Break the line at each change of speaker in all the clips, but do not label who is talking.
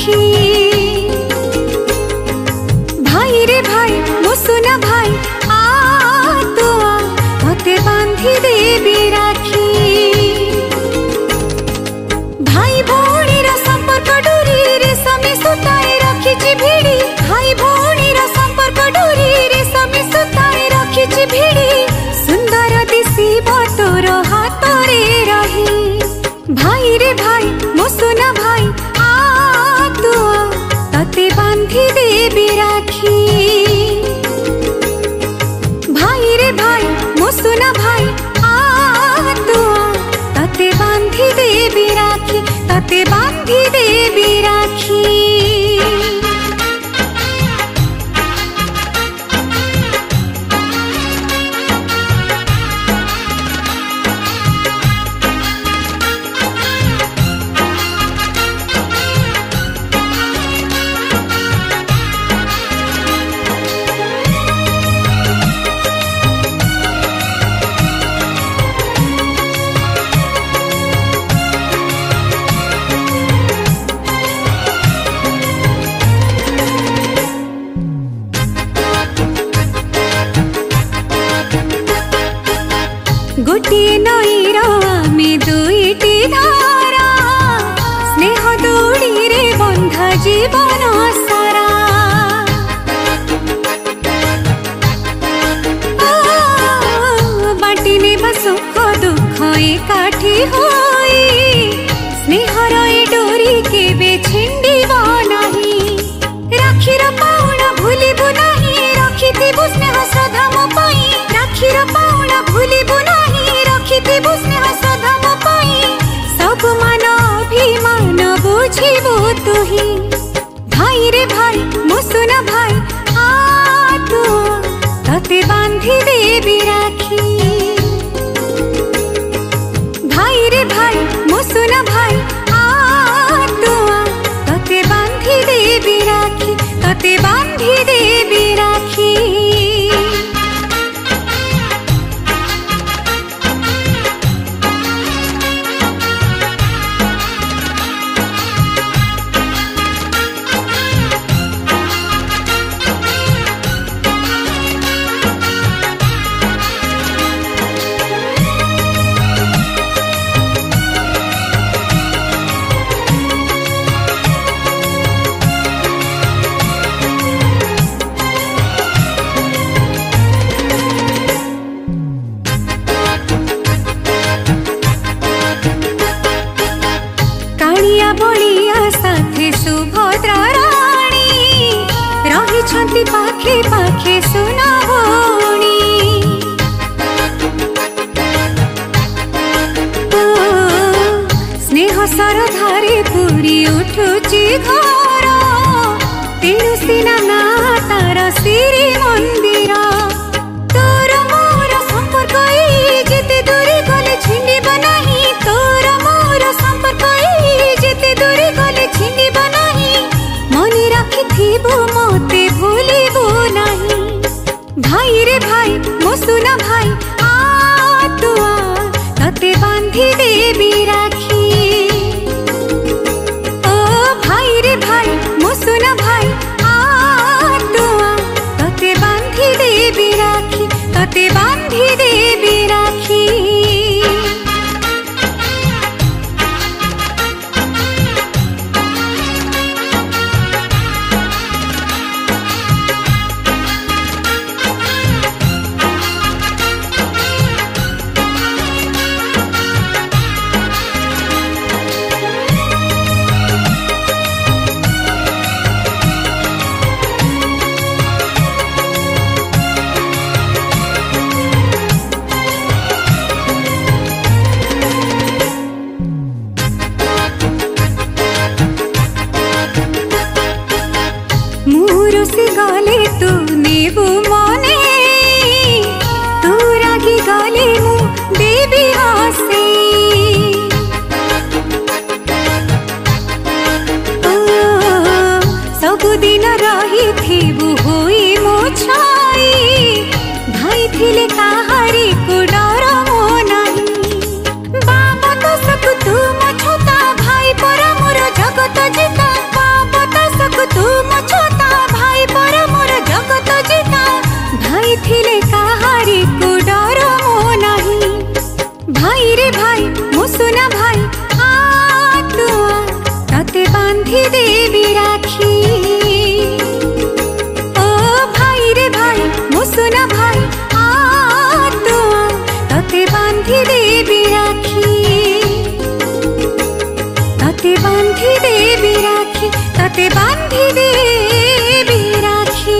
राखी। भाई रे भाई मो सुना भाई आ तू आ मते बांधी देबी राखी। भाई भौणी रा संपर्क डोरी रे समी सुताए रखिछि भिड़ी। भाई भौणी रा संपर्क डोरी रे समी सुताए रखिछि भिड़ी। सुंदर दिसिब तोर हाथ रे रही। भाई रे भाई मो सुना भाई आ तू आ तते बांधी देबी राखी। भाई रे भाई मो सुना भाई आ तू आ तते बांधी देबी राखी। तते बांधी देबी राखी। गोटिए नईर आमे दुईटी धारा। स्नेह दौड़ी रे बंधा जीवन सारा। बाटी नेबा सुख दुख एकाठी होई। स्नेहर ए डोरी केबे छिंडिब नाही। राखीर पाउणा भूलिबु नाही। रखिथिबु स्नेह श्रद्धा मो पाई। राखीर पाउणा भूलिबु नाही। रखिथिबु स्नेह श्रद्धा मो पाई। सब मान अभिमान बुझिबु तुही। भाई रे भाई मो सुना भाई आ तू तते बांधी देबी राखी। भाई रे भाई मो सुना भाई आ तू तते बांधी देबी राखी। तते बांधी देबी राखी। कालिया बलिया साथे सुभद्रा रानी। रही पाखे पाखे सुना भौणी। स्नेह सरधारे पूरी उठुची घर। तेणु सिना ना तार श्री मंदिर। तोर मोर संपर्क जेते दूरी गले छिंडिब नाही। तोर मोर संपर्क जेते दूरी गले छिंडिब नाही। मने रखिथिबु मोते भूलिबु नाही। भाई रे भाई मो सुना भाई आ तू आ तते बांधी देबी राखी। ओ भाई रे भाई मो सुना भाई आ तू आ तते बांधी देबी राखी। तते बांधी देबी राखी। बांधी देवी राखी। ओ भाई रे भाई मुसुना भाई आ तू तते बांधी देवी राखी। तते बांधी देवी राखी, तते बांधी देवी राखी।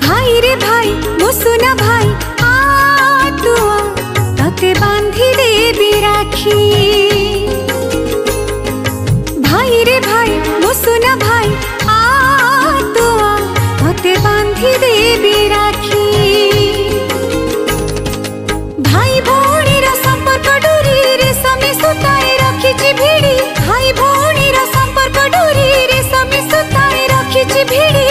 भाई रे भाई मुसुना भाई आ तू तते बांधी देवी राखी। भाई रे भाई मुसुना भाई आ तू तते बांधी देवी राखी। भाई भौणी रा संपर्क डोरी रेशमी सुताए रखिछि भिड़ी। भाई भौणी रा संपर्क डोरी रेशमी सुताए रखिछि भिड़ी।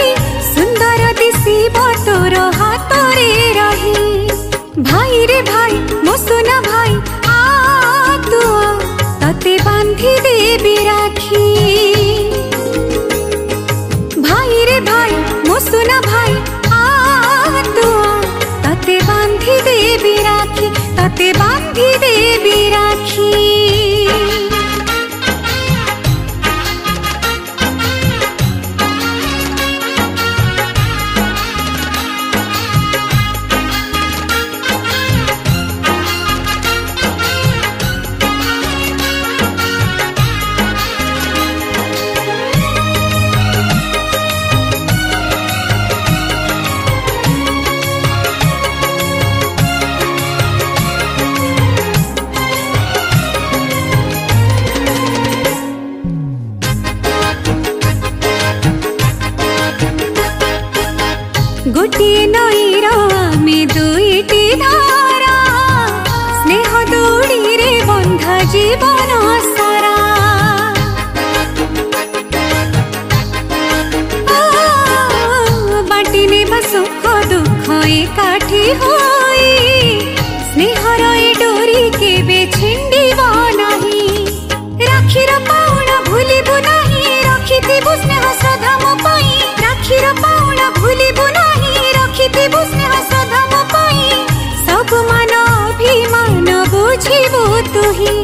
सुंदर दिसिब तोर हाथ रे रही। भाई रे भाई मुसुना भाई आ तू तते बांधी देवी राखी। भाई रे भाई मुसुना भाई आ तू तते बांधी देवी राखी। तते बांधी देवी राखी। गोटिए नईर आमे दुईटी धारा। स्नेह दौड़ी रे बंधा जीवन सारा। बाटी नेबा सुख दुख एकाठी होई। स्नेहर ए डोरी केबे छिंडिब नाही। राखीर पाउणा भूलिबु नाही। रखिथिबु स्नेह श्रद्धा मो पाई। राखीर पाउणा भूलिबु नाही। रखिथिबु स्नेह श्रद्धा मो पाई। सब मान अभिमान बुझिबु तुही।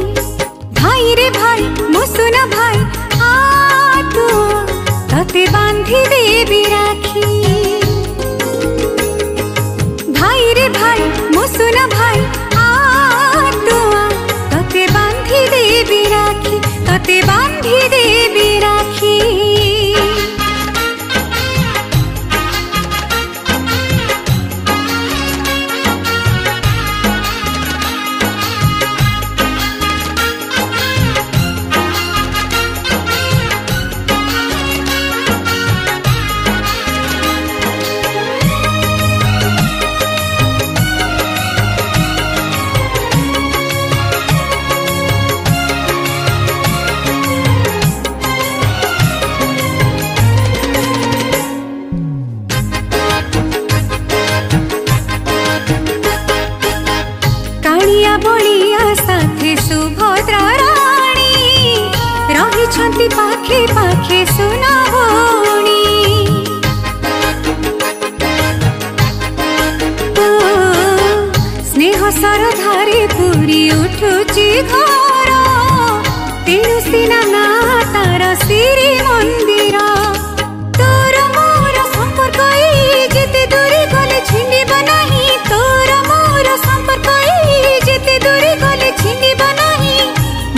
भाई रे भाई मुसुना भाई आ तू तते बांधी देवी राखी। भाई रे भाई मुसुना भाई आ तू तते बांधी देवी राखी। तते बांधी देवी राखी। कालिया बलिया साथे सुभद्रा रानी। रही पाखे पाखे सुना भौणी। स्नेह सरधारे पूरी उठुची घर। तेणु सिना ना तार श्री मंदिर। तोर मोर संपर्क जेते दूरी गले छिंडिब नाही। तोर मोर संपर्क जेते दूरी गले छिंडिब नाही।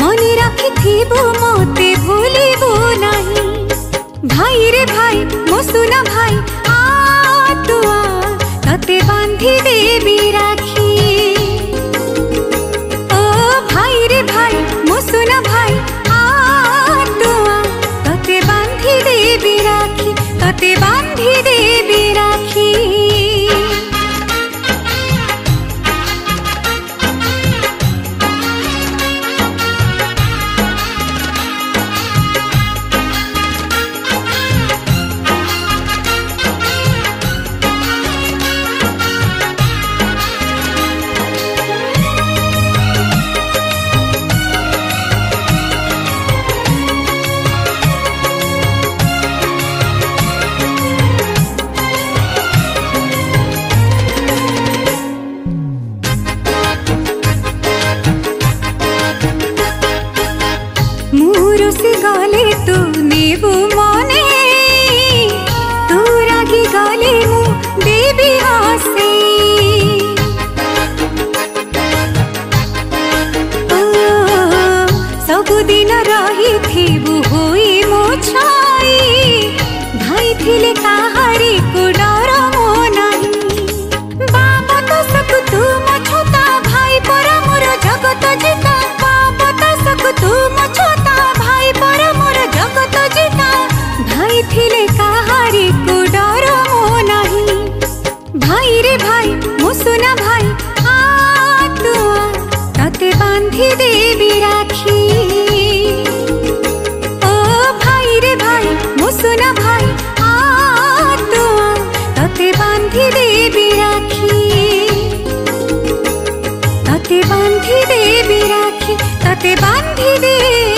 मने रखिथिबु मोते भूलिबु नाही। भाई रे भाई मुसुना भाई आ तू तते बांधी देवी राखी। ओ भाई रे भाई मुसुना भाई आ तू तते बांधी तते बांधी देबी राखी तते बांधी देबी